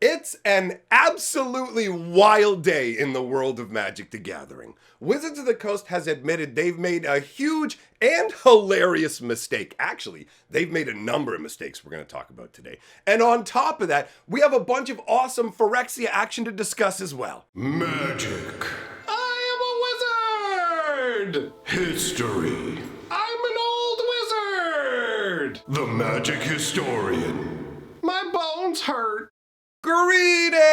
It's an absolutely wild day in the world of Magic the Gathering. Wizards of the Coast has admitted they've made a huge and hilarious mistake. Actually, they've made a number of mistakes we're going to talk about today. And on top of that, we have a bunch of awesome phyrexia action to discuss as well. Magic. I am a wizard! History. I'm an old wizard! The magic historian. My bones hurt. Greetings,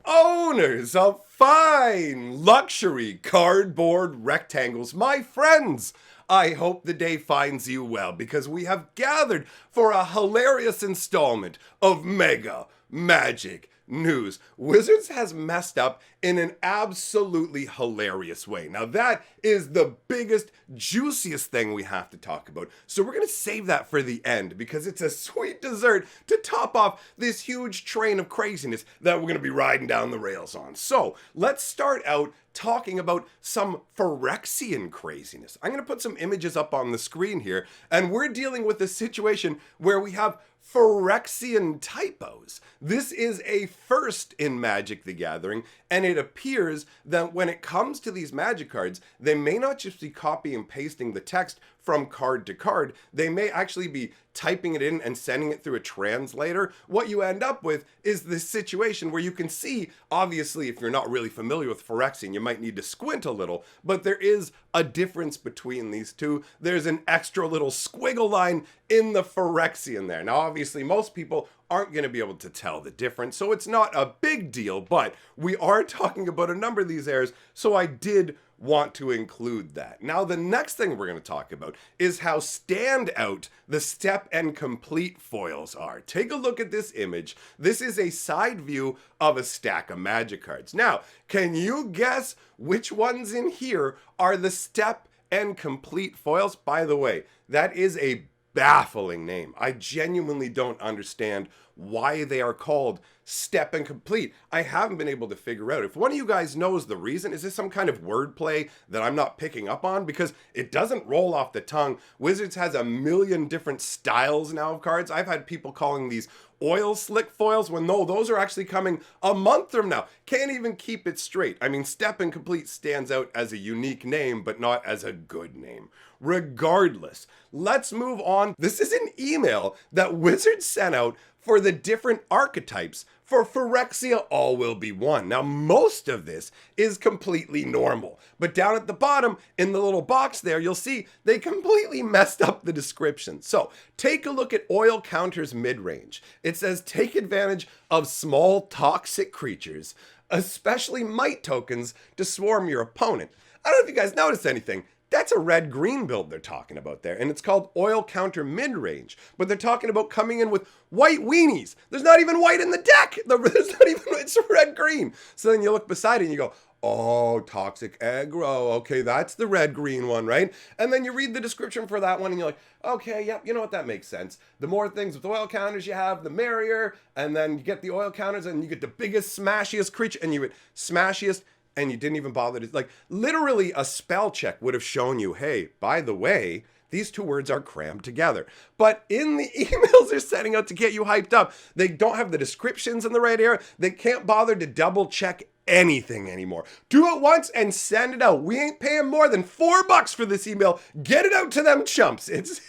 owners of fine luxury cardboard rectangles, my friends. I hope the day finds you well because we have gathered for a hilarious installment of Mega Magic News. Wizards has messed up in an absolutely hilarious way. Now that is the biggest, juiciest thing we have to talk about. So we're going to save that for the end because it's a sweet dessert to top off this huge train of craziness that we're going to be riding down the rails on. So let's start out talking about some Phyrexian craziness. I'm going to put some images up on the screen here, and we're dealing with a situation where we have Phyrexian typos. This is a first in Magic the Gathering, and it appears that when it comes to these Magic cards, they may not just be copy and pasting the text from card to card, they may actually be typing it in and sending it through a translator. What you end up with is this situation where you can see, obviously, if you're not really familiar with Phyrexian, you might need to squint a little, but there is a difference between these two. There's an extra little squiggle line in the Phyrexian there. Now, obviously, most people aren't going to be able to tell the difference, so it's not a big deal, but we are talking about a number of these errors, so I did want to include that. Now, the next thing we're going to talk about is how standout the step and complete foils are. Take a look at this image. This is a side view of a stack of Magic cards. Now, can you guess which ones in here are the step and complete foils? By the way, that is a baffling name. I genuinely don't understand why they are called step and complete. I haven't been able to figure out. If one of you guys knows the reason, is this some kind of wordplay that I'm not picking up on? Because it doesn't roll off the tongue. Wizards has a million different styles now of cards. I've had people calling these oil slick foils when no, those are actually coming a month from now. Can't even keep it straight. I mean, step and complete stands out as a unique name, but not as a good name. Regardless, let's move on. This is an email that Wizards sent out for the different archetypes for Phyrexia All Will Be One. Now, most of this is completely normal, but down at the bottom in the little box there, you'll see they completely messed up the description. So take a look at Oil Counter's mid-range. It says, take advantage of small toxic creatures, especially might tokens, to swarm your opponent. I don't know if you guys noticed anything. That's a red-green build they're talking about there, and it's called Oil Counter Mid-Range, but they're talking about coming in with white weenies. There's not even white in the deck. There's not even, it's red-green. So then you look beside it and you go, oh, toxic aggro. Okay, that's the red-green one, right? And then you read the description for that one and you're like, okay, yep, you know what, that makes sense. The more things with oil counters you have, the merrier. And then you get the oil counters and you get the biggest, smashiest creature, and you get smashiest, and you didn't even bother to, like, literally a spell check would have shown you, hey, by the way, these two words are crammed together. But in the emails they're setting out to get you hyped up, they don't have the descriptions in the right area. They can't bother to double check anything anymore. Do it once and send it out. We ain't paying more than $4 for this email. Get it out to them chumps. It's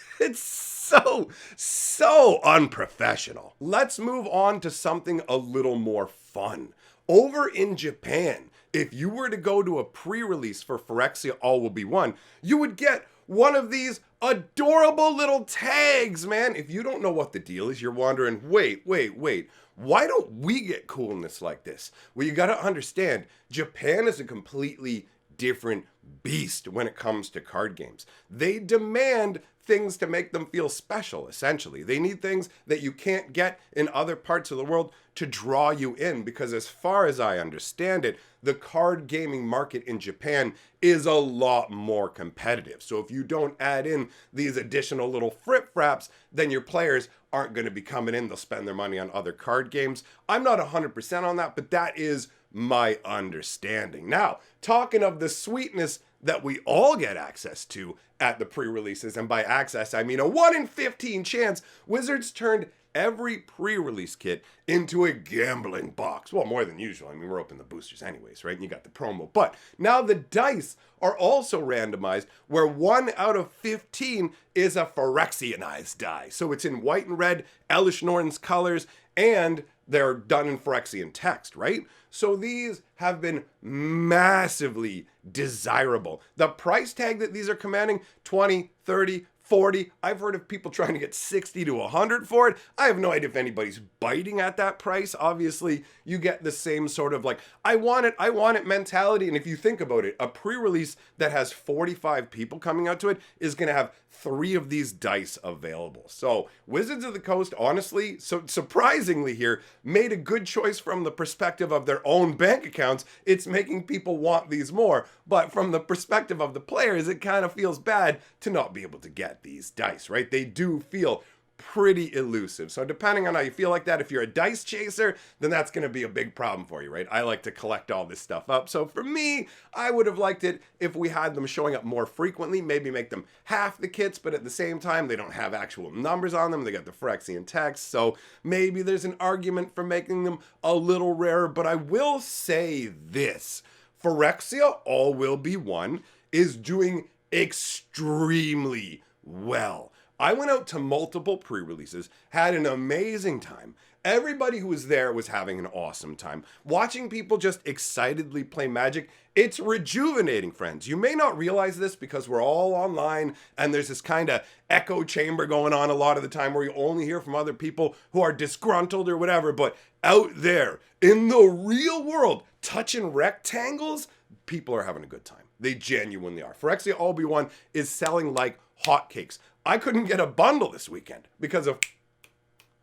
so unprofessional. Let's move on to something a little more fun. Over in Japan, if you were to go to a pre-release for Phyrexia All Will Be One, you would get one of these adorable little tags, man. If you don't know what the deal is, you're wondering, wait, why don't we get coolness like this? Well, you gotta understand, Japan is a completely different beast when it comes to card games. They demand things to make them feel special, essentially. They need things that you can't get in other parts of the world to draw you in, because as far as I understand it, the card gaming market in Japan is a lot more competitive. So if you don't add in these additional little frip-fraps, then your players aren't going to be coming in. They'll spend their money on other card games. I'm not 100% on that, but that is my understanding. Now, talking of the sweetness that we all get access to at the pre-releases, and by access I mean a 1 in 15 chance, Wizards turned every pre-release kit into a gambling box. Well, more than usual. I mean, we're opening the boosters anyways, right? And you got the promo. But now the dice are also randomized, where 1 out of 15 is a phyrexianized die. So it's in white and red, Elish Norton's colors, and they're done in Phyrexian text, right? So these have been massively desirable. The price tag that these are commanding, 20, 30, 40. I've heard of people trying to get 60 to 100 for it. I have no idea if anybody's biting at that price. Obviously, you get the same sort of like, I want it mentality. And if you think about it, a pre-release that has 45 people coming out to it is going to have 3 of these dice available. So Wizards of the Coast, honestly, so surprisingly here, made a good choice from the perspective of their own bank accounts. It's making people want these more. But from the perspective of the players, it kind of feels bad to not be able to get these dice, right? They do feel pretty elusive. So depending on how you feel like that, if you're a dice chaser, then that's going to be a big problem for you, right? I like to collect all this stuff up. So for me, I would have liked it if we had them showing up more frequently, maybe make them half the kits, but at the same time, they don't have actual numbers on them. They got the Phyrexian text. So maybe there's an argument for making them a little rarer, but I will say this. Phyrexia, All Will Be One, is doing extremely well. I went out to multiple pre-releases, had an amazing time. Everybody who was there was having an awesome time. Watching people just excitedly play Magic, it's rejuvenating, friends. You may not realize this because we're all online and there's this kind of echo chamber going on a lot of the time where you only hear from other people who are disgruntled or whatever, but out there in the real world, touching rectangles, people are having a good time. They genuinely are. Phyrexia All Be One is selling like hotcakes. I couldn't get a bundle this weekend because of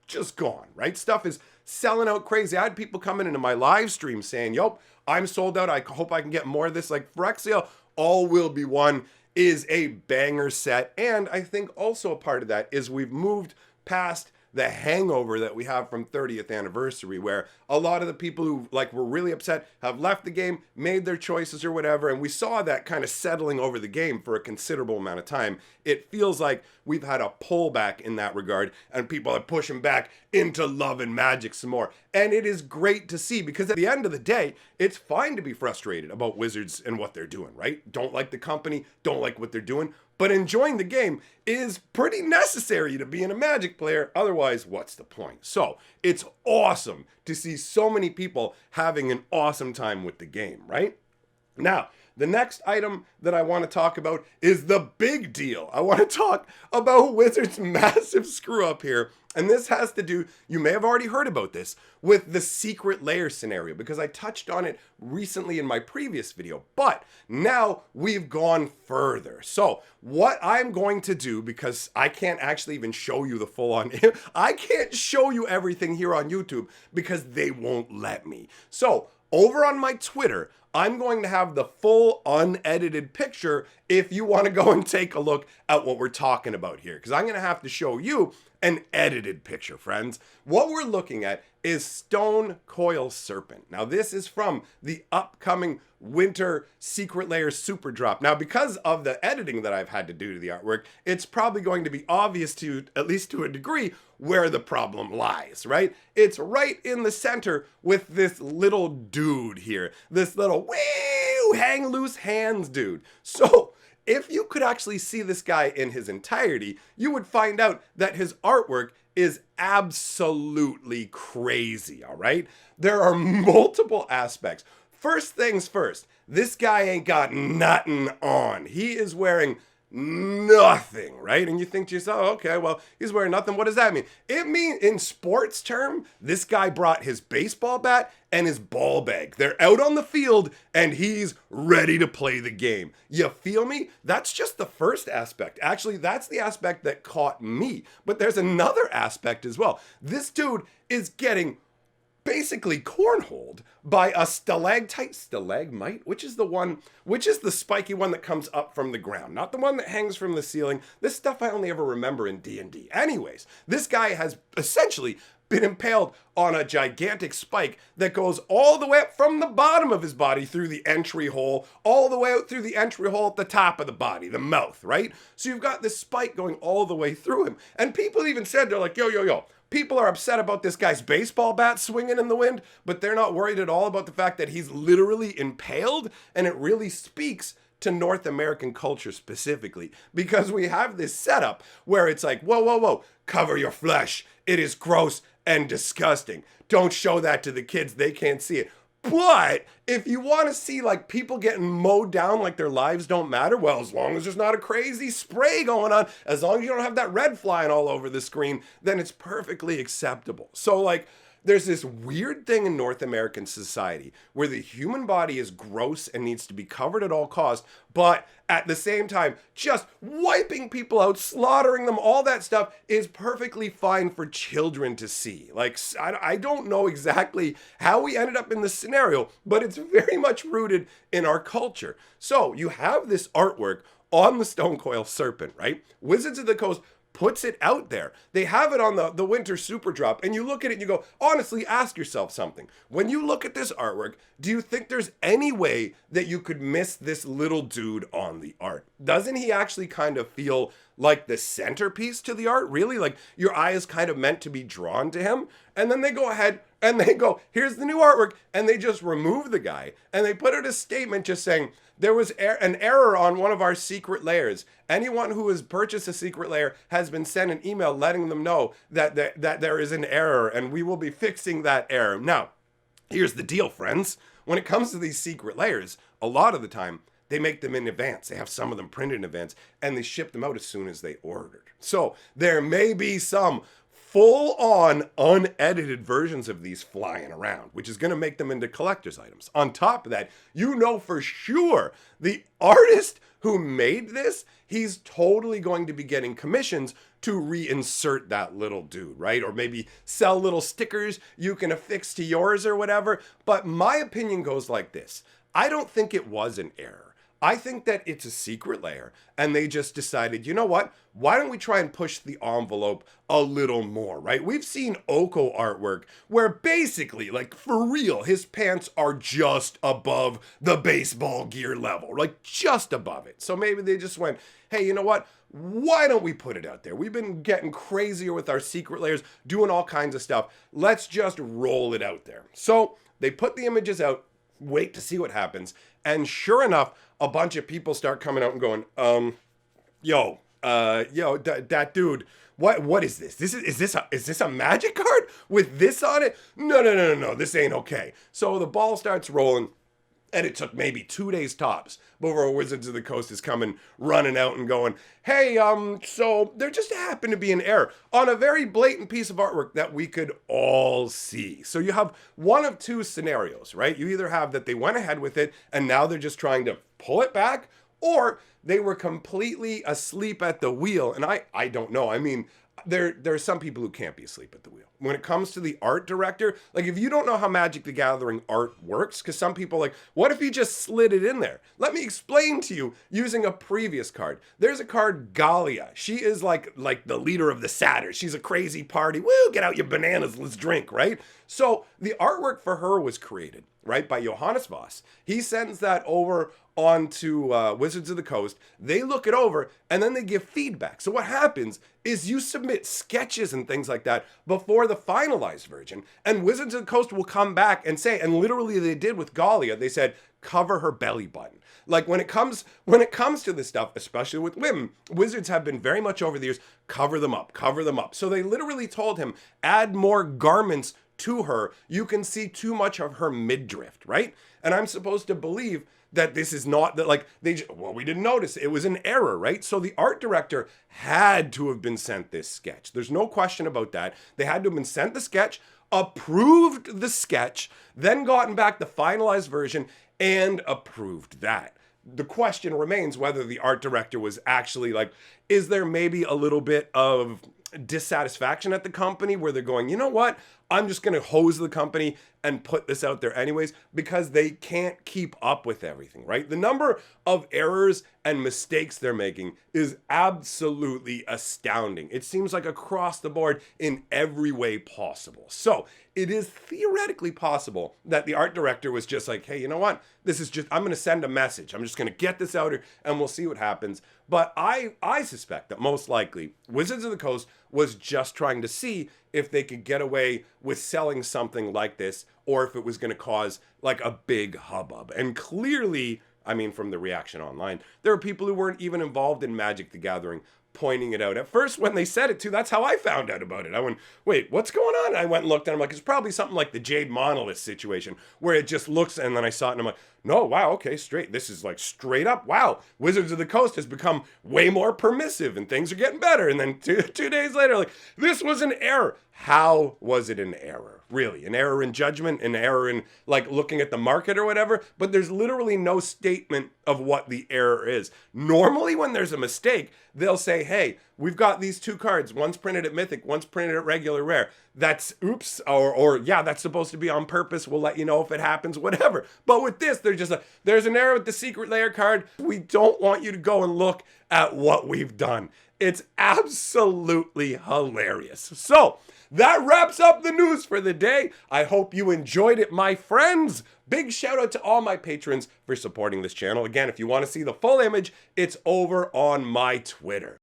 just gone, right? Stuff is selling out crazy. I had people coming into my live stream saying, "Yup, I'm sold out. I hope I can get more of this." Like Phyrexia All Will Be One is a banger set. And I think also a part of that is we've moved past the hangover that we have from 30th anniversary, where a lot of the people who were really upset have left the game, made their choices or whatever, and we saw that kind of settling over the game for a considerable amount of time. It feels like we've had a pullback in that regard, and people are pushing back into love and Magic some more. And it is great to see, because at the end of the day, it's fine to be frustrated about Wizards and what they're doing, right? Don't like the company, don't like what they're doing, but enjoying the game is pretty necessary to being a Magic player. Otherwise, what's the point? So it's awesome to see so many people having an awesome time with the game, right? Now, the next item that I want to talk about is the big deal. I want to talk about Wizards' massive screw up here. And this has to do, you may have already heard about this, with the secret layer scenario, because I touched on it recently in my previous video. But now we've gone further. So what I'm going to do, because I can't actually even show you the full on, I can't show you everything here on YouTube because they won't let me. So over on my Twitter, I'm going to have the full unedited picture if you want to go and take a look at what we're talking about here, because I'm going to have to show you an edited picture, friends. What we're looking at is Stone Coil Serpent. Now, this is from the upcoming Winter Secret Layer Super Drop. Now, because of the editing that I've had to do to the artwork, it's probably going to be obvious to, at least to a degree, where the problem lies, right? It's right in the center with this little dude here. This little woo, hang loose hands dude. So if you could actually see this guy in his entirety, you would find out that his artwork is absolutely crazy, all right? There are multiple aspects. First things first, this guy ain't got nothing on. He is wearing nothing, right? And you think to yourself, okay, well, he's wearing nothing. What does that mean? It means, in sports term, this guy brought his baseball bat and his ball bag. They're out on the field and he's ready to play the game. You feel me? That's just the first aspect. Actually, that's the aspect that caught me. But there's another aspect as well. This dude is getting basically cornholed by a stalagmite, which is the spiky one that comes up from the ground, not the one that hangs from the ceiling. This stuff I only ever remember in D&D. Anyways, this guy has essentially been impaled on a gigantic spike that goes all the way up from the bottom of his body through the entry hole, all the way out through the entry hole at the top of the body, the mouth, right? So you've got this spike going all the way through him. And people even said, they're like, yo, people are upset about this guy's baseball bat swinging in the wind, but they're not worried at all about the fact that he's literally impaled, and it really speaks to North American culture specifically, because we have this setup where it's like, whoa, whoa, whoa, cover your flesh. It is gross and disgusting. Don't show that to the kids. They can't see it. But if you want to see like people getting mowed down like their lives don't matter, well, as long as there's not a crazy spray going on, as long as you don't have that red flying all over the screen, then it's perfectly acceptable. So like, there's this weird thing in North American society where the human body is gross and needs to be covered at all costs, but at the same time, just wiping people out, slaughtering them, all that stuff is perfectly fine for children to see. Like, I don't know exactly how we ended up in this scenario, but it's very much rooted in our culture. So you have this artwork on the stone coil serpent, right? Wizards of the Coast puts it out there. They have it on the winter super drop, and you look at it and you go, honestly, ask yourself something. When you look at this artwork, do you think there's any way that you could miss this little dude on the art? Doesn't he actually kind of feel like the centerpiece to the art? Really? Like your eye is kind of meant to be drawn to him? And then they go ahead and they go, here's the new artwork, and they just remove the guy, and they put out a statement just saying, there was an error on one of our secret layers. Anyone who has purchased a secret layer has been sent an email letting them know that there is an error, and we will be fixing that error. Now, here's the deal, friends. When it comes to these secret layers, a lot of the time, they make them in advance. They have some of them printed in advance, and they ship them out as soon as they ordered. So there may be some full-on unedited versions of these flying around, which is going to make them into collector's items. On top of that, you know for sure the artist who made this, he's totally going to be getting commissions to reinsert that little dude, right? Or maybe sell little stickers you can affix to yours or whatever. But my opinion goes like this. I don't think it was an error. I think that it's a secret layer, and they just decided, you know what? Why don't we try and push the envelope a little more, right? We've seen Oko artwork where basically, like for real, his pants are just above the baseball gear level, like just above it. So maybe they just went, hey, you know what? Why don't we put it out there? We've been getting crazier with our secret layers, doing all kinds of stuff. Let's just roll it out there. So they put the images out, wait to see what happens. And sure enough, a bunch of people start coming out and going, that dude, what is this? Is this a magic card with this on it? No, this ain't okay. So the ball starts rolling, and it took maybe 2 days tops before Wizards of the Coast is coming, running out and going, hey, so there just happened to be an error on a very blatant piece of artwork that we could all see. So you have one of two scenarios, right? You either have that they went ahead with it and now they're just trying to pull it back, or they were completely asleep at the wheel. And I don't know. I mean, there are some people who can't be asleep at the wheel. When it comes to the art director, like if you don't know how Magic the Gathering art works, because some people like, what if you just slid it in there? Let me explain to you using a previous card. There's a card, Galia. She is like the leader of the Satyrs. She's a crazy party. Woo, get out your bananas, let's drink, right? So the artwork for her was created, right, by Johannes Voss. He sends that over onto Wizards of the Coast. They look it over, and then they give feedback. So what happens is you submit sketches and things like that before the finalized version, and Wizards of the Coast will come back and say, and literally they did with Galia, they said, cover her belly button. Like when it comes to this stuff, especially with women, Wizards have been very much over the years, cover them up. So they literally told him, add more garments to her. You can see too much of her midriff, right? And I'm supposed to believe that this is not that, like, we didn't notice it was an error, right? So the art director had to have been sent this sketch. There's no question about that. They had to have been sent the sketch, approved the sketch, then gotten back the finalized version and approved that. The question remains whether the art director was actually like, is there maybe a little bit of dissatisfaction at the company where they're going, you know what? I'm just going to hose the company and put this out there anyways, because they can't keep up with everything, right? The number of errors and mistakes they're making is absolutely astounding. It seems like across the board in every way possible. So it is theoretically possible that the art director was just like, hey, you know what? I'm going to send a message. I'm just going to get this out here and we'll see what happens. But I suspect that most likely Wizards of the Coast was just trying to see if they could get away with selling something like this, or if it was going to cause like a big hubbub. And clearly, I mean, from the reaction online, there are people who weren't even involved in Magic the Gathering pointing it out. At first, when they said it too, that's how I found out about it. I went, wait, what's going on? And I went and looked, and I'm like, it's probably something like the Jade Monolith situation, where it just looks, and then I saw it, and I'm like, no, wow, okay, straight. This is like straight up, wow. Wizards of the Coast has become way more permissive, and things are getting better. And then two days later, like, this was an error. How was it an error? Really? An error in judgment? An error in, like, looking at the market or whatever? But there's literally no statement of what the error is. Normally, when there's a mistake, they'll say, hey, we've got these two cards. One's printed at Mythic, one's printed at regular rare. That's, oops, or yeah, that's supposed to be on purpose. We'll let you know if it happens, whatever. But with this, they're just like, there's an error with the secret layer card. We don't want you to go and look at what we've done. It's absolutely hilarious. So, that wraps up the news for the day. I hope you enjoyed it, my friends. Big shout out to all my patrons for supporting this channel. Again, if you want to see the full image, it's over on my Twitter.